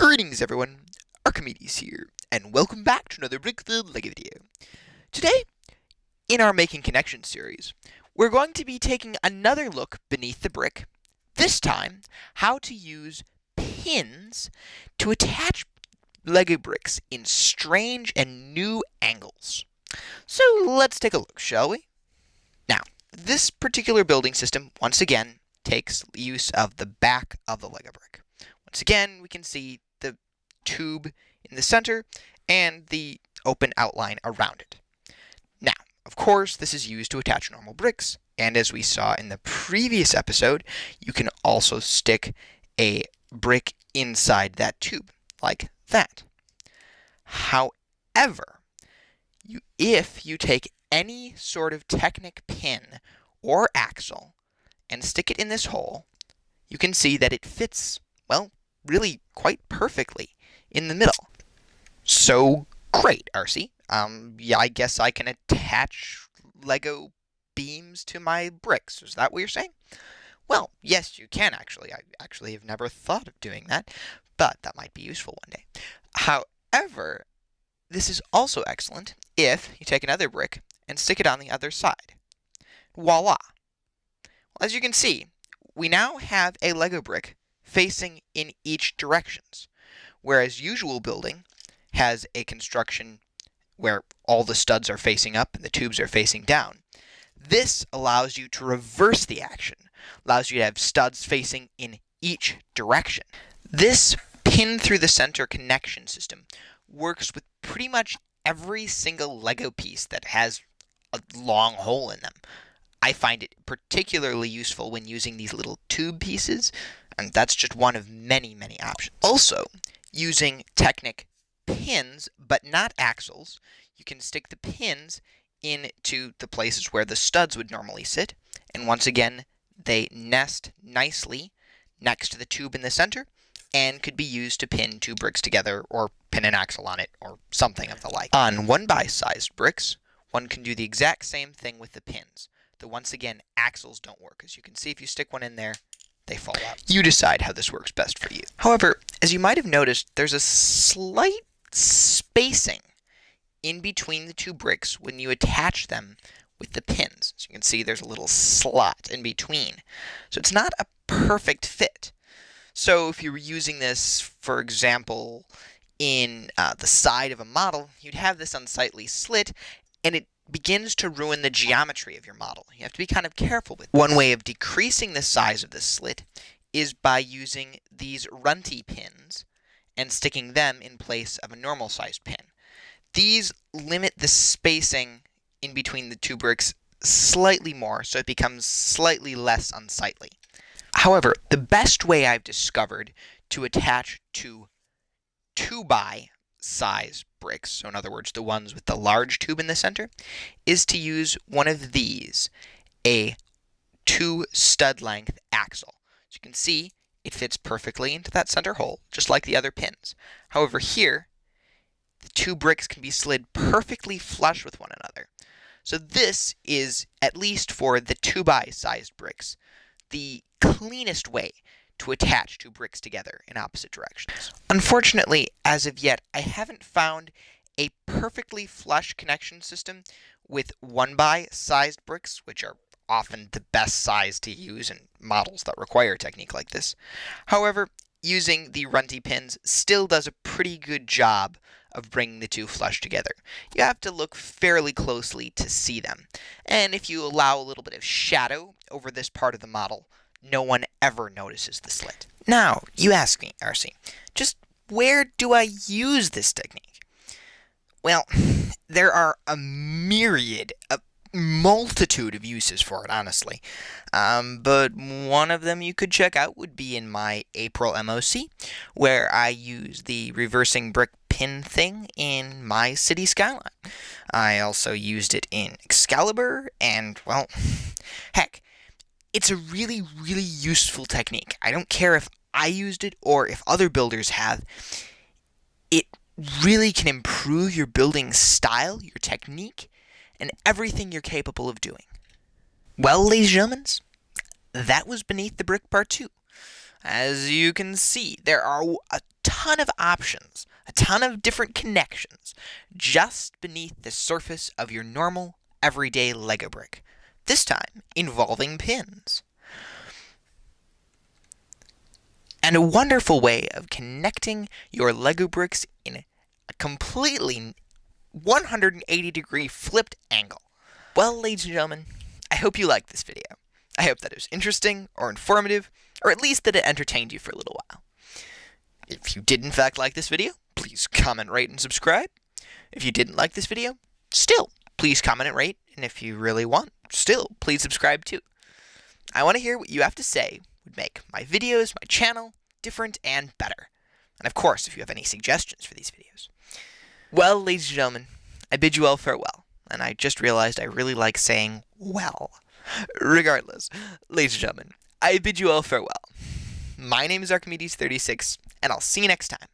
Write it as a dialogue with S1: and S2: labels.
S1: Greetings everyone, Archimedes here, and welcome back to another Brick-filled LEGO video. Today, in our Making Connections series, we're going to be taking another look beneath the brick, this time, how to use pins to attach LEGO bricks in strange and new angles. So let's take a look, shall we? Now, this particular building system, once again, takes use of the back of the LEGO brick. Once again, we can see the tube in the center and the open outline around it. Now, of course, this is used to attach normal bricks, and as we saw in the previous episode, you can also stick a brick inside that tube, like that. However, if you take any sort of Technic pin or axle and stick it in this hole, you can see that it fits, well, really quite perfectly in the middle. So great, Arci. Yeah, I guess I can attach LEGO beams to my bricks. Is that what you're saying? Well, yes, you can actually. I actually have never thought of doing that, but that might be useful one day. However, this is also excellent if you take another brick and stick it on the other side. Voila! Well, as you can see, we now have a LEGO brick facing in each directions, whereas usual building has a construction where all the studs are facing up and the tubes are facing down. This allows you to reverse the action, allows you to have studs facing in each direction. This pin through the center connection system works with pretty much every single LEGO piece that has a long hole in them. I find it particularly useful when using these little tube pieces, and that's just one of many, many options. Also, using Technic pins, but not axles, you can stick the pins into the places where the studs would normally sit, and once again, they nest nicely next to the tube in the center, and could be used to pin two bricks together, or pin an axle on it, or something of the like. On 1x sized bricks, one can do the exact same thing with the pins. Though once again, axles don't work. As you can see, if you stick one in there, they fall out. You decide how this works best for you. However, as you might have noticed, there's a slight spacing in between the two bricks when you attach them with the pins. As you can see, there's a little slot in between. So it's not a perfect fit. So if you were using this, for example, in the side of a model, you'd have this unsightly slit, and it begins to ruin the geometry of your model. You have to be kind of careful with it. One way of decreasing the size of this slit is by using these runty pins and sticking them in place of a normal sized pin. These limit the spacing in between the two bricks slightly more, so it becomes slightly less unsightly. However, the best way I've discovered to attach to 2x size bricks, so in other words, the ones with the large tube in the center, is to use one of these, a 2 stud length axle. As you can see, it fits perfectly into that center hole, just like the other pins. However, here, the two bricks can be slid perfectly flush with one another. So this is, at least for the 2x sized bricks, the cleanest way to attach two bricks together in opposite directions. Unfortunately, as of yet, I haven't found a perfectly flush connection system with 1x sized bricks, which are often the best size to use in models that require a technique like this. However, using the runty pins still does a pretty good job of bringing the two flush together. You have to look fairly closely to see them, and if you allow a little bit of shadow over this part of the model, no one ever notices the slit. Now, you ask me, Arci, just where do I use this technique? Well, there are a multitude of uses for it, honestly. But one of them you could check out would be in my April MOC, where I use the reversing brick pin thing in my city skyline. I also used it in Excalibur, and, well, heck, it's a really, really useful technique. I don't care if I used it or if other builders have. It really can improve your building style, your technique, and everything you're capable of doing. Well, ladies and gentlemen, that was Beneath the Brick Part 2. As you can see, there are a ton ton of options, a ton of different connections, just beneath the surface of your normal, everyday Lego brick, this time involving pins. And a wonderful way of connecting your Lego bricks in a completely 180-degree flipped angle. Well, ladies and gentlemen, I hope you liked this video. I hope that it was interesting or informative, or at least that it entertained you for a little while. If you did in fact like this video, please comment, rate, and subscribe. If you didn't like this video, still, please comment and rate, and if you really want, still, please subscribe too. I want to hear what you have to say would make my videos, my channel, different and better. And of course, if you have any suggestions for these videos. Well, ladies and gentlemen, I bid you all farewell, and I just realized I really like saying well. Regardless, ladies and gentlemen, I bid you all farewell. My name is Arcimedes36, and I'll see you next time.